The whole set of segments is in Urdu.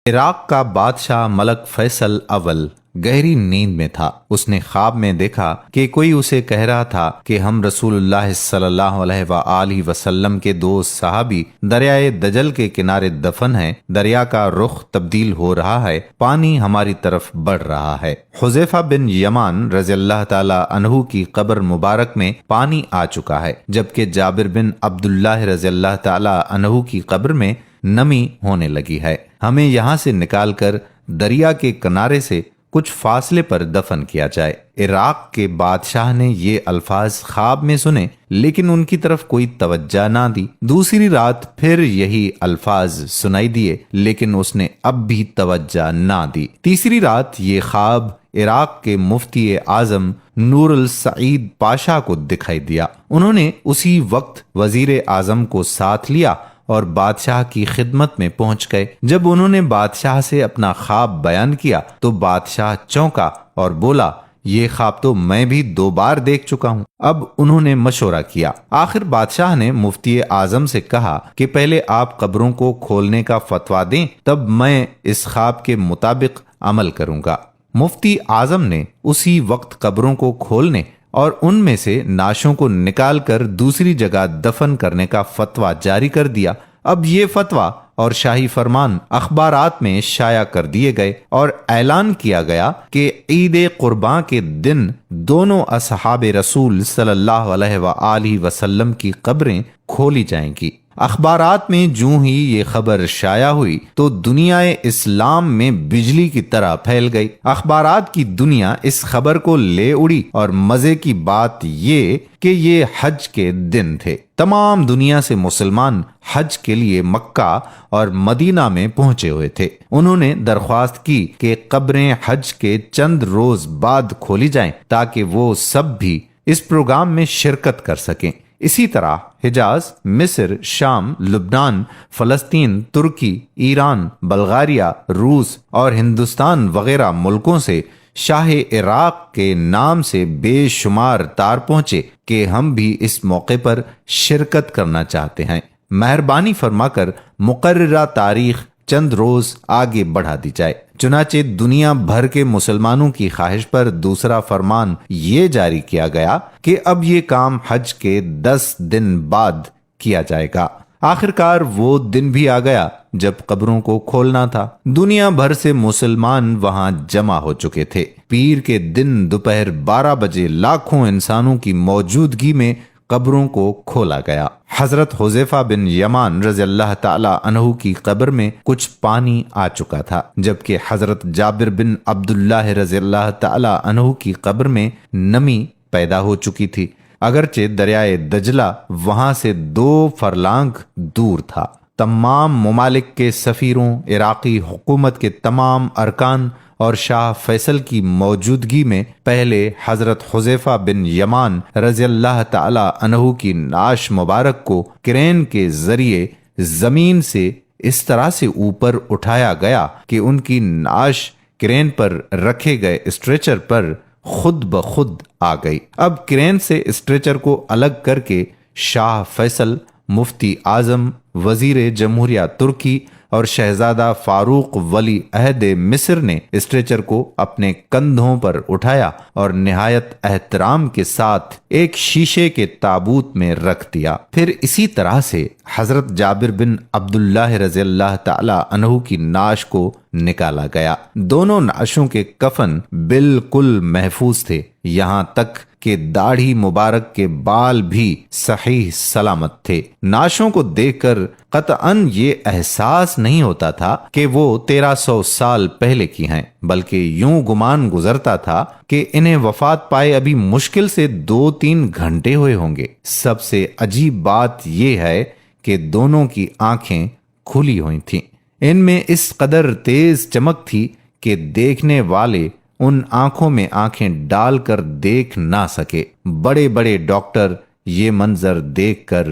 عراق کا بادشاہ ملک فیصل اول گہری نیند میں تھا۔ اس نے خواب میں دیکھا کہ کوئی اسے کہہ رہا تھا کہ ہم رسول اللہ صلی اللہ علیہ وآلہ وسلم کے دو صحابی دریائے دجل کے کنارے دفن ہیں، دریا کا رخ تبدیل ہو رہا ہے، پانی ہماری طرف بڑھ رہا ہے۔ حذیفہ بن یمان رضی اللہ تعالی عنہ کی قبر مبارک میں پانی آ چکا ہے، جبکہ جابر بن عبداللہ رضی اللہ تعالی عنہ کی قبر میں نمی ہونے لگی ہے۔ ہمیں یہاں سے نکال کر دریا کے کنارے سے کچھ فاصلے پر دفن کیا جائے۔ عراق کے بادشاہ نے یہ الفاظ خواب میں سنے، لیکن ان کی طرف کوئی توجہ نہ دی۔ دوسری رات پھر یہی الفاظ سنائی دیے، لیکن اس نے اب بھی توجہ نہ دی۔ تیسری رات یہ خواب عراق کے مفتی اعظم نور السعید پاشا کو دکھائی دیا۔ انہوں نے اسی وقت وزیر اعظم کو ساتھ لیا اور بادشاہ کی خدمت میں پہنچ گئے۔ جب انہوں نے بادشاہ سے اپنا خواب بیان کیا تو بادشاہ چونکا اور بولا، یہ خواب تو میں بھی 2 بار دیکھ چکا ہوں۔ اب انہوں نے مشورہ کیا۔ آخر بادشاہ نے مفتی اعظم سے کہا کہ پہلے آپ قبروں کو کھولنے کا فتویٰ دیں، تب میں اس خواب کے مطابق عمل کروں گا۔ مفتی اعظم نے اسی وقت قبروں کو کھولنے اور ان میں سے نعشوں کو نکال کر دوسری جگہ دفن کرنے کا فتویٰ جاری کر دیا۔ اب یہ فتویٰ اور شاہی فرمان اخبارات میں شائع کر دیے گئے اور اعلان کیا گیا کہ عید قرباں کے دن دونوں اصحاب رسول صلی اللہ علیہ وآلہ وسلم کی قبریں کھولی جائیں گی۔ اخبارات میں جوں ہی یہ خبر شائع ہوئی تو دنیا اسلام میں بجلی کی طرح پھیل گئی۔ اخبارات کی دنیا اس خبر کو لے اڑی، اور مزے کی بات یہ کہ یہ حج کے دن تھے۔ تمام دنیا سے مسلمان حج کے لیے مکہ اور مدینہ میں پہنچے ہوئے تھے۔ انہوں نے درخواست کی کہ قبریں حج کے چند روز بعد کھولی جائیں تاکہ وہ سب بھی اس پروگرام میں شرکت کر سکیں۔ اسی طرح حجاز، مصر، شام، لبنان، فلسطین، ترکی، ایران، بلغاریہ، روس اور ہندوستان وغیرہ ملکوں سے شاہ عراق کے نام سے بے شمار تار پہنچے کہ ہم بھی اس موقع پر شرکت کرنا چاہتے ہیں، مہربانی فرما کر مقررہ تاریخ چند روز آگے بڑھا دی جائے۔ چنانچہ دنیا بھر کے مسلمانوں کی خواہش پر دوسرا فرمان یہ جاری کیا گیا کہ اب یہ کام حج کے 10 دن بعد کیا جائے گا۔ آخرکار وہ دن بھی آ گیا جب قبروں کو کھولنا تھا۔ دنیا بھر سے مسلمان وہاں جمع ہو چکے تھے۔ پیر کے دن دوپہر 12 بجے لاکھوں انسانوں کی موجودگی میں قبروں کو کھولا گیا۔ حضرت حذیفہ بن یمان رضی اللہ تعالی عنہ کی قبر میں کچھ پانی آ چکا تھا، جبکہ حضرت جابر بن عبداللہ رضی اللہ تعالی عنہ کی قبر میں نمی پیدا ہو چکی تھی، اگرچہ دریائے دجلہ وہاں سے 2 فرلانگ دور تھا۔ تمام ممالک کے سفیروں، عراقی حکومت کے تمام ارکان اور شاہ فیصل کی موجودگی میں پہلے حضرت حذیفہ بن یمان رضی اللہ تعالی عنہ کی نعش مبارک کو کرین کے ذریعے زمین سے اس طرح سے اوپر اٹھایا گیا کہ ان کی نعش کرین پر رکھے گئے اسٹریچر پر خود بخود آ گئی۔ اب کرین سے اسٹریچر کو الگ کر کے شاہ فیصل، مفتی اعظم، وزیر جمہوریہ ترکی اور شہزادہ فاروق ولی عہد مصر نے اسٹریچر کو اپنے کندھوں پر اٹھایا اور نہایت احترام کے ساتھ ایک شیشے کے تابوت میں رکھ دیا۔ پھر اسی طرح سے حضرت جابر بن عبداللہ رضی اللہ تعالی عنہ کی نعش کو نکالا گیا۔ دونوں نعشوں کے کفن بالکل محفوظ تھے، یہاں تک کہ داڑھی مبارک کے بال بھی صحیح سلامت تھے۔ نعشوں کو دیکھ کر قطعاً یہ احساس نہیں ہوتا تھا کہ وہ 1300 سال پہلے کی ہیں، بلکہ یوں گمان گزرتا تھا کہ انہیں وفات پائے ابھی مشکل سے 2-3 گھنٹے ہوئے ہوں گے۔ سب سے عجیب بات یہ ہے کہ دونوں کی آنکھیں کھلی ہوئی تھیں۔ ان میں اس قدر تیز چمک تھی کہ دیکھنے والے ان آنکھوں میں آنکھیں ڈال کر دیکھ نہ سکے۔ بڑے بڑے ڈاکٹر یہ منظر دیکھ کر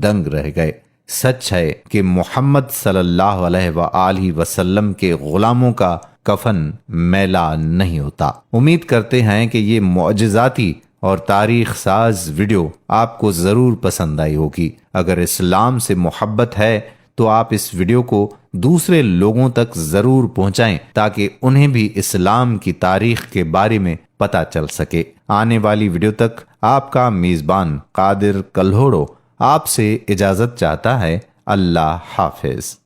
دنگ رہ گئے۔ سچ ہے کہ محمد صلی اللہ علیہ وآلہ وسلم کے غلاموں کا کفن میلا نہیں ہوتا۔ امید کرتے ہیں کہ یہ معجزاتی اور تاریخ ساز ویڈیو آپ کو ضرور پسند آئی ہوگی۔ اگر اسلام سے محبت ہے تو آپ اس ویڈیو کو دوسرے لوگوں تک ضرور پہنچائیں تاکہ انہیں بھی اسلام کی تاریخ کے بارے میں پتہ چل سکے۔ آنے والی ویڈیو تک آپ کا میزبان قادر کلہوڑو آپ سے اجازت چاہتا ہے۔ اللہ حافظ۔